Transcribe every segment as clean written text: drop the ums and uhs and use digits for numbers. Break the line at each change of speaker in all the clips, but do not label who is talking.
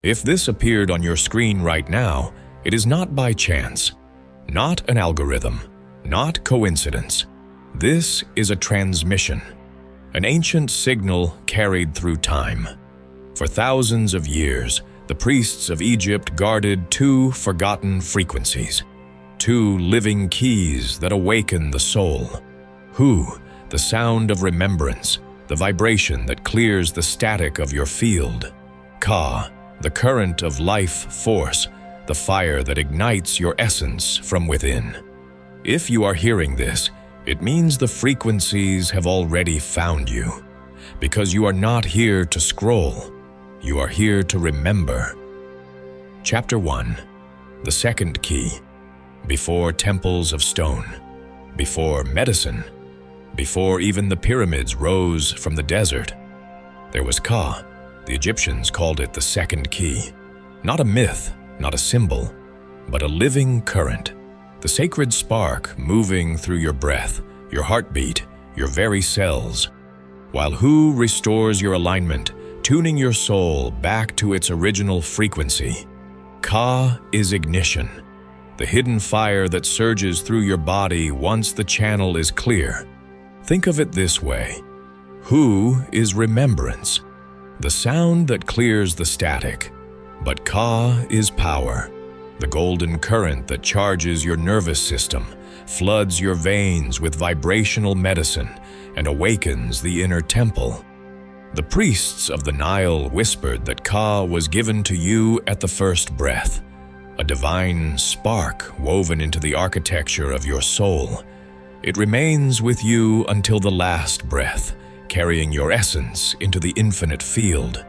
If this appeared on your screen right now, it is not by chance, not an algorithm, not coincidence. This is a transmission, an ancient signal carried through time. For thousands of years, the priests of Egypt guarded two forgotten frequencies, two living keys that awaken the soul. Hu, the sound of remembrance, the vibration that clears the static of your field. Ka, the current of life force, the fire that ignites your essence from within. If you are hearing this, it means the frequencies have already found you, because you are not here to scroll, you are here to remember. Chapter 1. The second key. Before temples of stone, before medicine, before even the pyramids rose from the desert, there was Ka. The Egyptians called it the second key. Not a myth, not a symbol, but a living current. The sacred spark moving through your breath, your heartbeat, your very cells. While Hu restores your alignment, tuning your soul back to its original frequency. Ka is ignition, the hidden fire that surges through your body once the channel is clear. Think of it this way. Hu is remembrance, the sound that clears the static. But Ka is power, the golden current that charges your nervous system, floods your veins with vibrational medicine, and awakens the inner temple. The priests of the Nile whispered that Ka was given to you at the first breath, a divine spark woven into the architecture of your soul. It remains with you until the last breath, carrying your essence into the infinite field.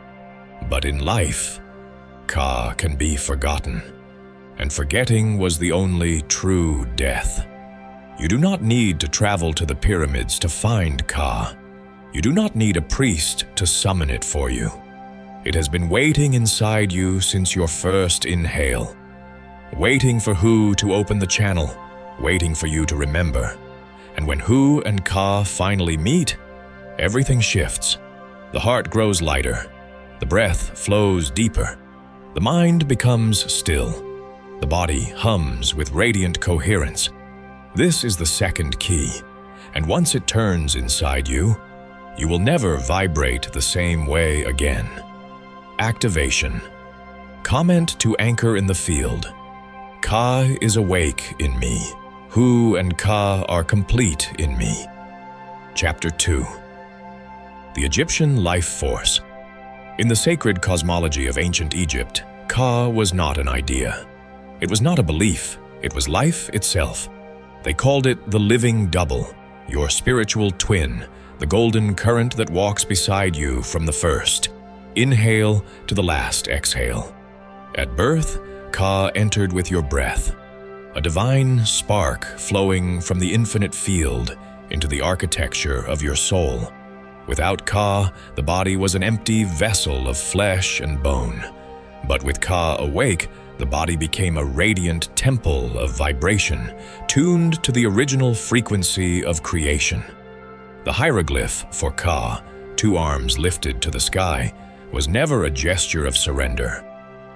But in life, Ka can be forgotten, and forgetting was the only true death. You do not need to travel to the pyramids to find Ka. You do not need a priest to summon it for you. It has been waiting inside you since your first inhale, waiting for Hu to open the channel, waiting for you to remember. And when Hu and Ka finally meet, everything shifts. The heart grows lighter, the breath flows deeper, the mind becomes still, the body hums with radiant coherence. This is the second key, and once it turns inside you, you will never vibrate the same way again. Activation. Comment to anchor in the field. Ka is awake in me. Hu and Ka are complete in me. Chapter 2. The Egyptian life force. In the sacred cosmology of ancient Egypt, Ka was not an idea. It was not a belief, it was life itself. They called it the living double, your spiritual twin, the golden current that walks beside you from the first inhale to the last exhale. At birth, Ka entered with your breath, a divine spark flowing from the infinite field into the architecture of your soul. Without Ka, the body was an empty vessel of flesh and bone. But with Ka awake, the body became a radiant temple of vibration, tuned to the original frequency of creation. The hieroglyph for Ka, two arms lifted to the sky, was never a gesture of surrender.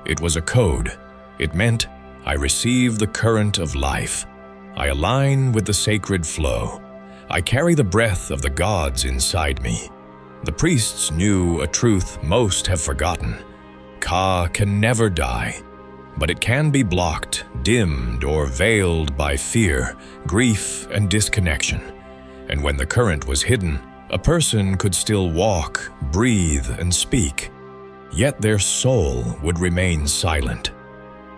It was a code. It meant, I receive the current of life. I align with the sacred flow. I carry the breath of the gods inside me. The priests knew a truth most have forgotten. Ka can never die, but it can be blocked, dimmed, or veiled by fear, grief, and disconnection. And when the current was hidden, a person could still walk, breathe, and speak, yet their soul would remain silent.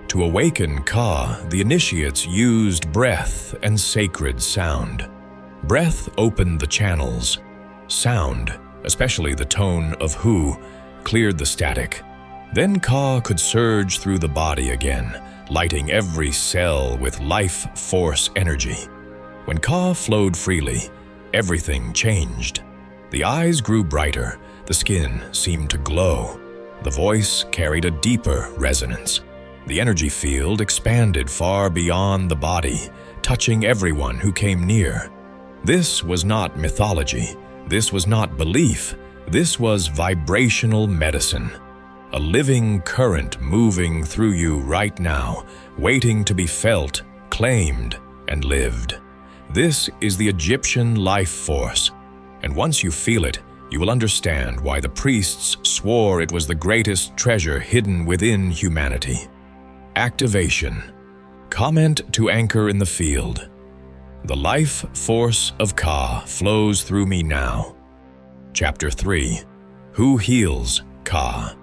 To awaken Ka, the initiates used breath and sacred sound. Breath opened the channels. Sound, especially the tone of Hu, cleared the static. Then Ka could surge through the body again, lighting every cell with life force energy. When Ka flowed freely, everything changed. The eyes grew brighter, the skin seemed to glow. The voice carried a deeper resonance. The energy field expanded far beyond the body, touching everyone who came near. This was not mythology. This was not belief. This was vibrational medicine. a living current moving through you right now, waiting to be felt, claimed, and lived. This is the Egyptian life force, and once you feel it, you will understand why the priests swore it was the greatest treasure hidden within humanity. Activation. Comment to anchor in the field. The life force of Ka flows through me now. Chapter 3. Who heals Ka?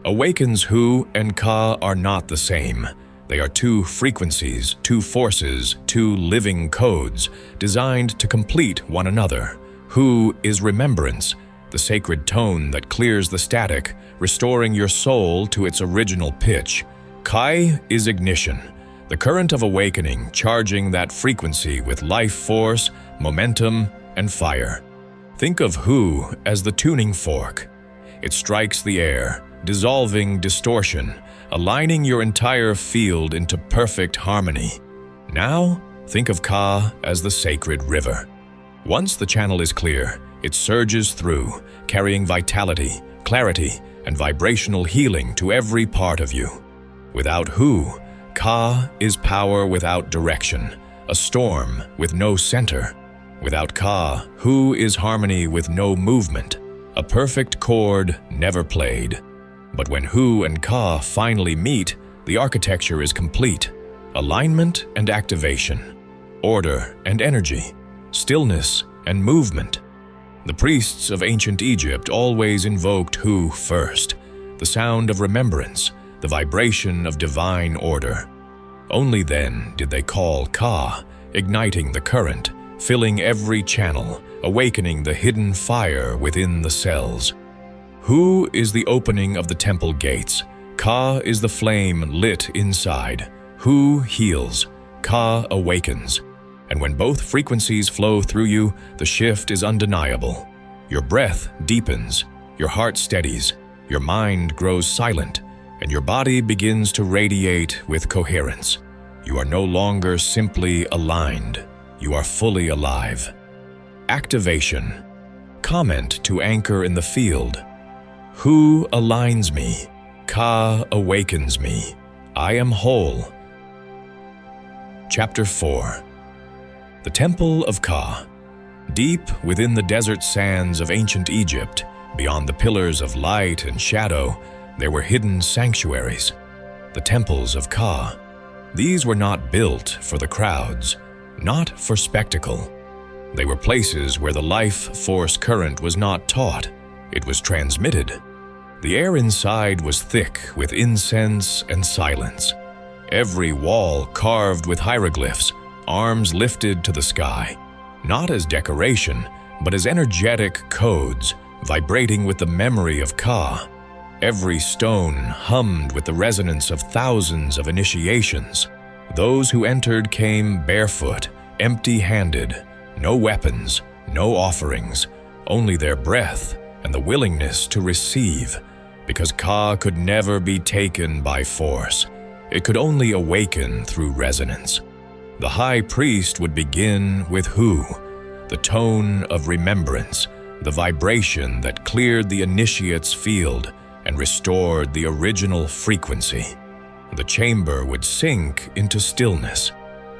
Awakens Hu and Ka are not the same. They are two frequencies, two forces, two living codes, designed to complete one another. Hu is remembrance, the sacred tone that clears the static, restoring your soul to its original pitch. Kai is ignition, the current of awakening, charging that frequency with life force, momentum, and fire. Think of Hu as the tuning fork. It strikes the air, dissolving distortion, aligning your entire field into perfect harmony. Now, think of Ka as the sacred river. Once the channel is clear, it surges through, carrying vitality, clarity, and vibrational healing to every part of you. Without Hu, Ka is power without direction, a storm with no center. Without Ka, Hu is harmony with no movement, a perfect chord never played. But when Hu and Ka finally meet, the architecture is complete. Alignment and activation, order and energy, stillness and movement. The priests of ancient Egypt always invoked Hu first, the sound of remembrance, the vibration of divine order. Only then did they call Ka, igniting the current, filling every channel, awakening the hidden fire within the cells. Hu is the opening of the temple gates. Ka is the flame lit inside. Hu heals. Ka awakens. And when both frequencies flow through you, the shift is undeniable. Your breath deepens, your heart steadies, your mind grows silent, and your body begins to radiate with coherence. You are no longer simply aligned. You are fully alive. Activation. Comment to anchor in the field. Hu aligns me. Ka awakens me. I am whole. Chapter 4. The Temple of Ka. Deep within the desert sands of ancient Egypt, beyond the pillars of light and shadow, there were hidden sanctuaries, the temples of Ka. These were not built for the crowds, not for spectacle. They were places where the life force current was not taught, it was transmitted. The air inside was thick with incense and silence. Every wall carved with hieroglyphs, arms lifted to the sky, not as decoration, but as energetic codes, vibrating with the memory of Ka. Every stone hummed with the resonance of thousands of initiations. Those who entered came barefoot, empty-handed, no weapons, no offerings, only their breath and the willingness to receive, because Ka could never be taken by force. It could only awaken through resonance. The high priest would begin with Hu, the tone of remembrance, the vibration that cleared the initiate's field and restored the original frequency. The chamber would sink into stillness,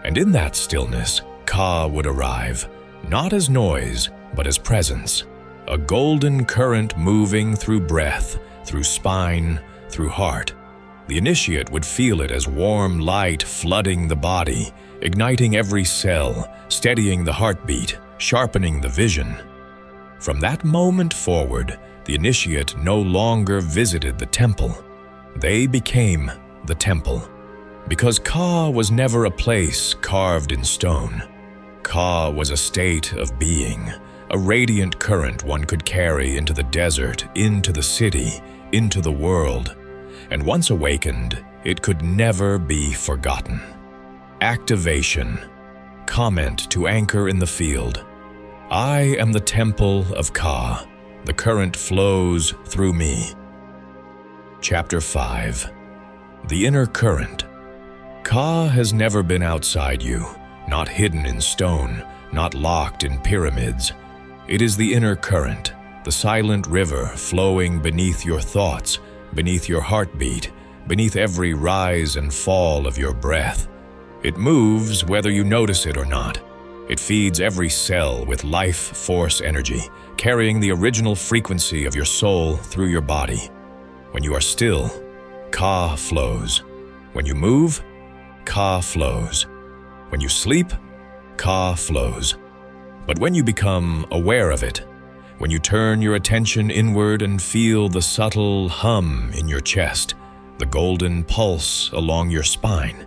and in that stillness, Ka would arrive, not as noise, but as presence, a golden current moving through breath, through spine, through heart. The initiate would feel it as warm light flooding the body, igniting every cell, steadying the heartbeat, sharpening the vision. From that moment forward, the initiate no longer visited the temple. They became the temple. Because Ka was never a place carved in stone. Ka was a state of being, a radiant current one could carry into the desert, into the city, into the world. And once awakened, it could never be forgotten. Activation. Comment to anchor in the field. I am the temple of Ka. The current flows through me. Chapter 5. The inner current. Ka has never been outside you, not hidden in stone, not locked in pyramids. It is the inner current, the silent river flowing beneath your thoughts, beneath your heartbeat, beneath every rise and fall of your breath. It moves whether you notice it or not. It feeds every cell with life force energy, carrying the original frequency of your soul through your body. When you are still, Ka flows. When you move, Ka flows. When you sleep, Ka flows. But when you become aware of it, when you turn your attention inward and feel the subtle hum in your chest, the golden pulse along your spine,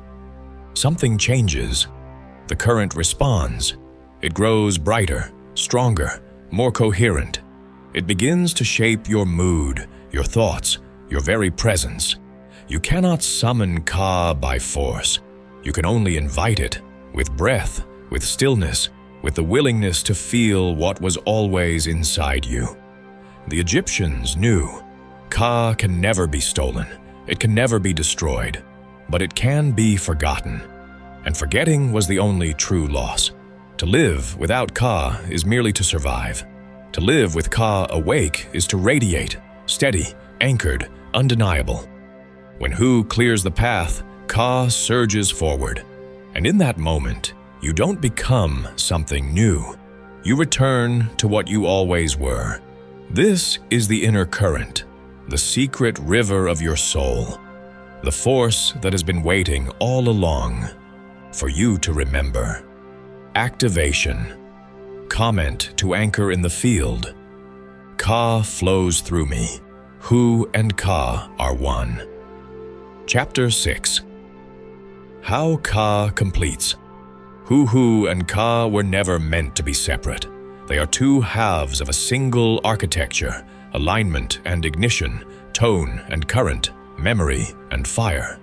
something changes. The current responds. It grows brighter, stronger, more coherent. It begins to shape your mood, your thoughts, your very presence. You cannot summon Ka by force. You can only invite it with breath, with stillness, with the willingness to feel what was always inside you. The Egyptians knew Ka can never be stolen. It can never be destroyed, but it can be forgotten. And forgetting was the only true loss. To live without Ka is merely to survive. To live with Ka awake is to radiate, steady, anchored, undeniable. When Hu clears the path, Ka surges forward. And in that moment, you don't become something new. You return to what you always were. This is the inner current, the secret river of your soul, the force that has been waiting all along for you to remember. Activation. Comment to anchor in the field. Ka flows through me. Hu and Ka are one. Chapter 6. How Ka completes. Hu and Ka were never meant to be separate. They are two halves of a single architecture, alignment and ignition, tone and current, memory and fire.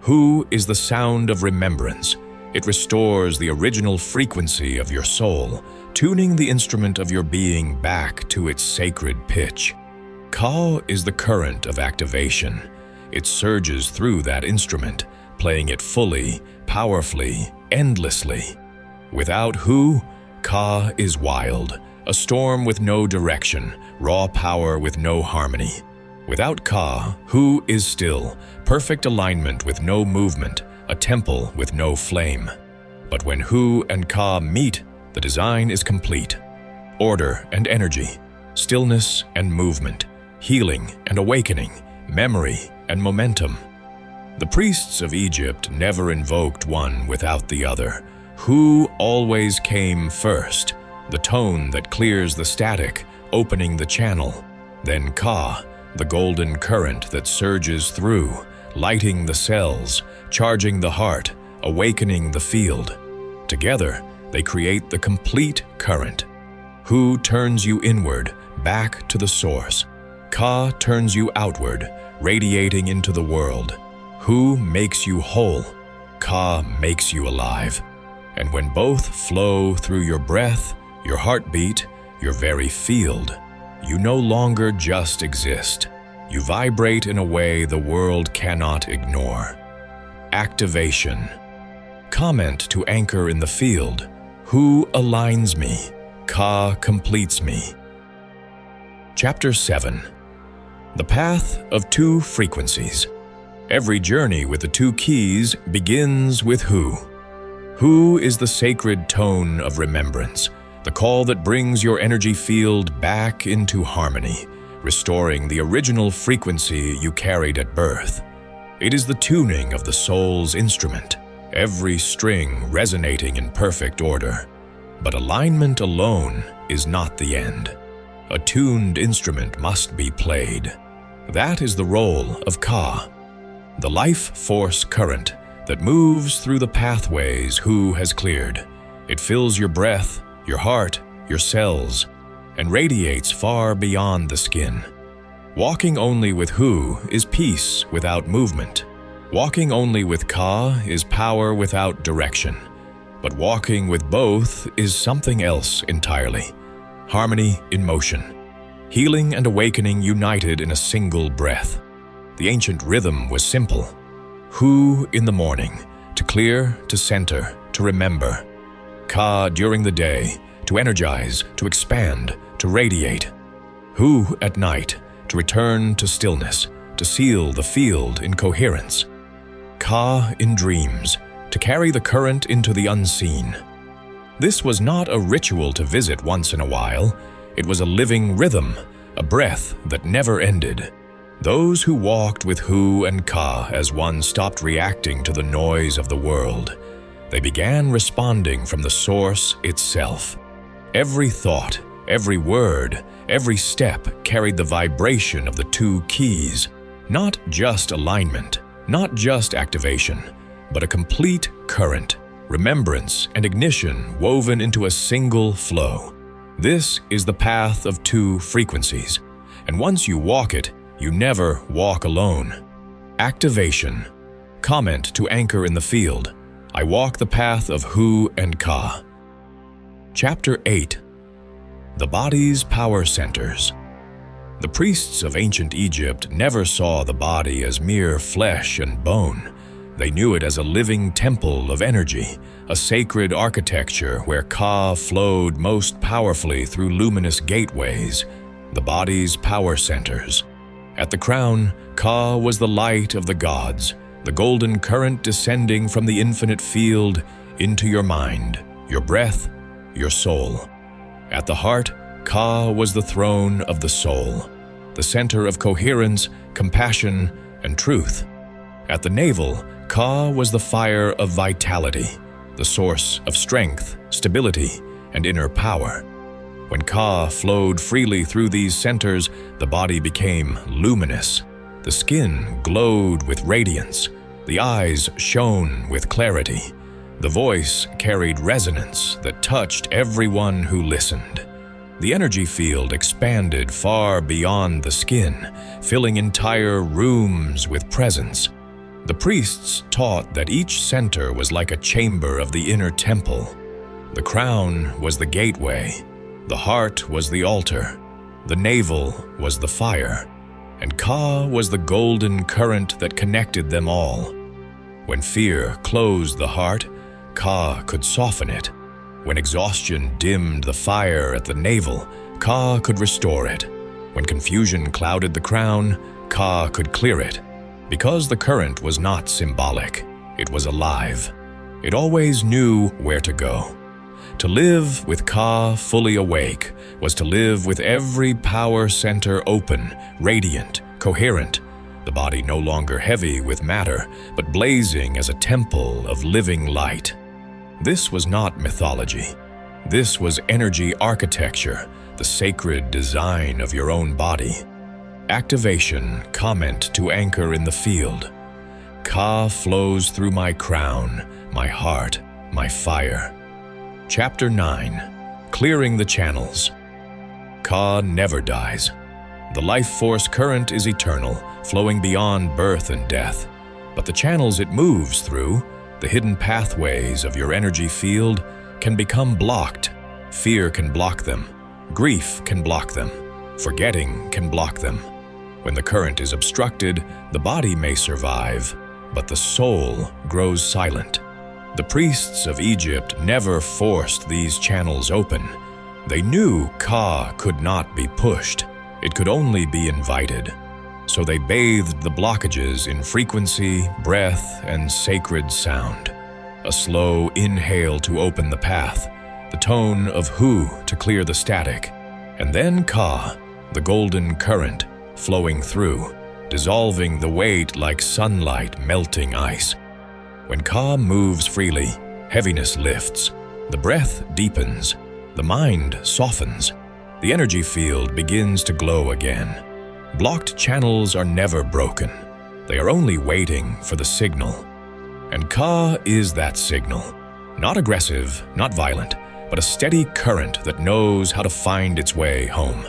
Hu is the sound of remembrance. It restores the original frequency of your soul, tuning the instrument of your being back to its sacred pitch. Ka is the current of activation. It surges through that instrument, playing it fully, powerfully, endlessly. Without Hu, Ka is wild, a storm with no direction, raw power with no harmony. Without Ka, Hu is still, perfect alignment with no movement, a temple with no flame. But when Hu and Ka meet, the design is complete. Order and energy, stillness and movement, healing and awakening, memory and momentum. The priests of Egypt never invoked one without the other. Hu always came first, the tone that clears the static, opening the channel. Then Ka, the golden current that surges through, lighting the cells, charging the heart, awakening the field. Together, they create the complete current. Hu turns you inward, back to the source. Ka turns you outward, radiating into the world. Hu makes you whole. Ka makes you alive. And when both flow through your breath, your heartbeat, your very field, you no longer just exist. You vibrate in a way the world cannot ignore. Activation. Comment to anchor in the field. Hu aligns me. Ka completes me. Chapter 7. The path of two frequencies. Every journey with the two keys begins with Hu. Hu is the sacred tone of remembrance, the call that brings your energy field back into harmony, restoring the original frequency you carried at birth. It is the tuning of the soul's instrument, every string resonating in perfect order. But alignment alone is not the end. A tuned instrument must be played. That is the role of Ka, the life force current that moves through the pathways Hu has cleared. It fills your breath, your heart, your cells, and radiates far beyond the skin. Walking only with Hu is peace without movement. Walking only with Ka is power without direction. But walking with both is something else entirely. Harmony in motion. Healing and awakening united in a single breath. The ancient rhythm was simple. Hu in the morning, to clear, to center, to remember. Ka during the day, to energize, to expand, to radiate. Hu at night, to return to stillness, to seal the field in coherence. Ka in dreams, to carry the current into the unseen. This was not a ritual to visit once in a while. It was a living rhythm, a breath that never ended. Those who walked with Hu and Ka as one stopped reacting to the noise of the world. They began responding from the source itself. Every thought, every word, every step carried the vibration of the two keys. Not just alignment, not just activation, but a complete current, remembrance, and ignition woven into a single flow. This is the path of two frequencies, and once you walk it, you never walk alone. Activation. Comment to anchor in the field. I walk the path of Hu and Ka. Chapter 8. The body's power centers. The priests of ancient Egypt never saw the body as mere flesh and bone. They knew it as a living temple of energy, a sacred architecture where Ka flowed most powerfully through luminous gateways, the body's power centers. At the crown, Ka was the light of the gods, the golden current descending from the infinite field into your mind, your breath, your soul. At the heart, Ka was the throne of the soul, the center of coherence, compassion, and truth. At the navel, Ka was the fire of vitality, the source of strength, stability, and inner power. When Ka flowed freely through these centers, the body became luminous. The skin glowed with radiance. The eyes shone with clarity. The voice carried resonance that touched everyone who listened. The energy field expanded far beyond the skin, filling entire rooms with presence. The priests taught that each center was like a chamber of the inner temple. The crown was the gateway. The heart was the altar, the navel was the fire, and Ka was the golden current that connected them all. When fear closed the heart, Ka could soften it. When exhaustion dimmed the fire at the navel, Ka could restore it. When confusion clouded the crown, Ka could clear it. Because the current was not symbolic, it was alive. It always knew where to go. To live with Ka fully awake was to live with every power center open, radiant, coherent, the body no longer heavy with matter, but blazing as a temple of living light. This was not mythology. This was energy architecture, the sacred design of your own body. Activation, comment to anchor in the field. Ka flows through my crown, my heart, my fire. Chapter 9. Clearing the channels. Ka never dies. The life force current is eternal, flowing beyond birth and death. But the channels it moves through, the hidden pathways of your energy field, can become blocked. Fear can block them. Grief can block them. Forgetting can block them. When the current is obstructed, the body may survive, but the soul grows silent. The priests of Egypt never forced these channels open. They knew Ka could not be pushed. It could only be invited. So they bathed the blockages in frequency, breath, and sacred sound. A slow inhale to open the path, the tone of Hu to clear the static, and then Ka, the golden current, flowing through, dissolving the weight like sunlight melting ice. When Ka moves freely, heaviness lifts, the breath deepens, the mind softens, the energy field begins to glow again. Blocked channels are never broken. They are only waiting for the signal. And Ka is that signal. Not aggressive, not violent, but a steady current that knows how to find its way home.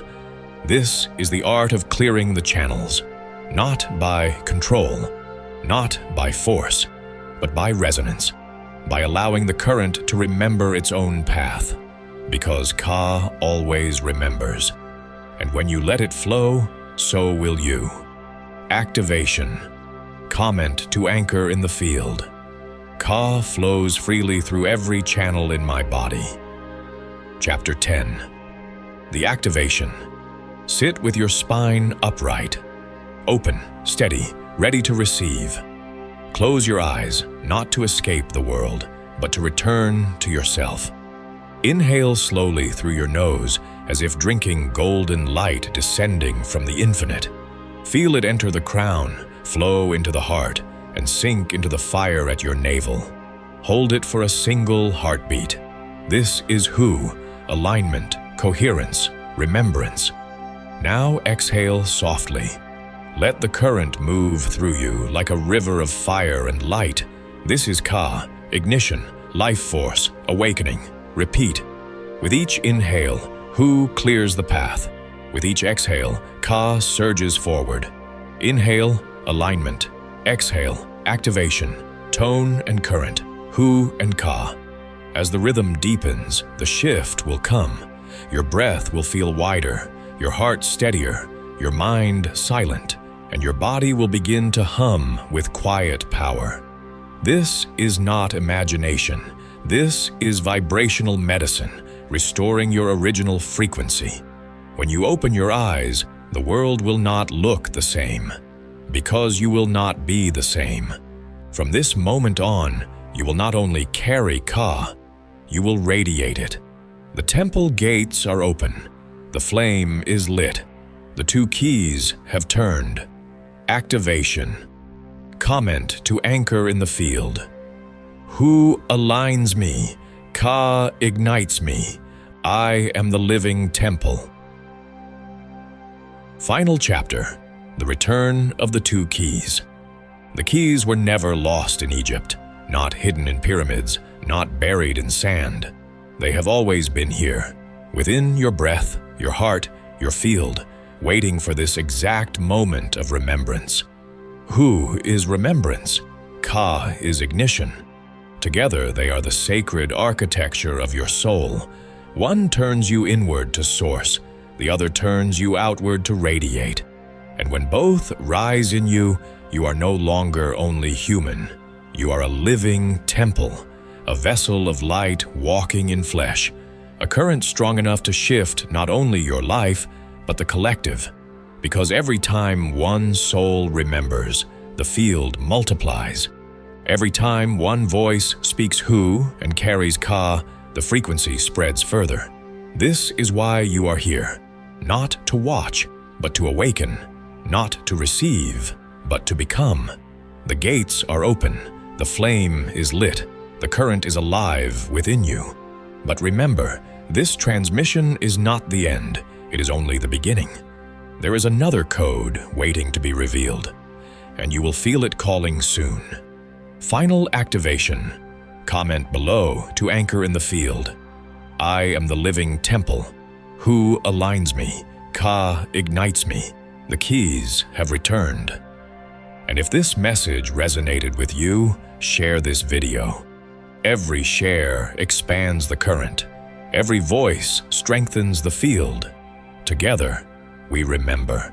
This is the art of clearing the channels, not by control, not by force, but by resonance, by allowing the current to remember its own path, because Ka always remembers. And when you let it flow, so will you. Activation. Comment to anchor in the field. Ka flows freely through every channel in my body. Chapter 10. The activation. Sit with your spine upright. open, steady, ready to receive. Close your eyes, not to escape the world, but to return to yourself. Inhale slowly through your nose, as if drinking golden light descending from the infinite. Feel it enter the crown, flow into the heart, and sink into the fire at your navel. Hold it for a single heartbeat. This is who, alignment, coherence, remembrance. Now exhale softly. Let the current move through you like a river of fire and light. This is Ka, ignition, life force, awakening. Repeat. With each inhale, Hu clears the path. With each exhale, Ka surges forward. Inhale, alignment. Exhale, activation, tone and current, Hu and Ka. As the rhythm deepens, the shift will come. Your breath will feel wider, your heart steadier, your mind silent, and your body will begin to hum with quiet power. This is not imagination. This is vibrational medicine, restoring your original frequency. When you open your eyes, the world will not look the same, because you will not be the same. From this moment on, you will not only carry Ka, you will radiate it. The temple gates are open. The flame is lit. The two keys have turned. Activation. Comment to anchor in the field. Hu aligns me. Ka ignites me. I am the living temple. Final chapter. The return of the two keys. The keys were never lost in Egypt, not hidden in pyramids, not buried in sand. They have always been here, within your breath, your heart, your field, waiting for this exact moment of remembrance. Hu is remembrance. Ka is ignition. Together they are the sacred architecture of your soul. One turns you inward to source, the other turns you outward to radiate. And when both rise in you, you are no longer only human. You are a living temple, a vessel of light walking in flesh, a current strong enough to shift not only your life, but the collective. Because every time one soul remembers, the field multiplies. Every time one voice speaks Hu and carries Ka, the frequency spreads further. This is why you are here, not to watch, but to awaken, not to receive, but to become. The gates are open, the flame is lit, the current is alive within you. But remember, this transmission is not the end, it is only the beginning. There is another code waiting to be revealed, and you will feel it calling soon. Final activation. Comment below to anchor in the field. I am the living temple. Hu aligns me. Ka ignites me. The keys have returned. And if this message resonated with you, share this video. Every share expands the current. Every voice strengthens the field. Together, we remember.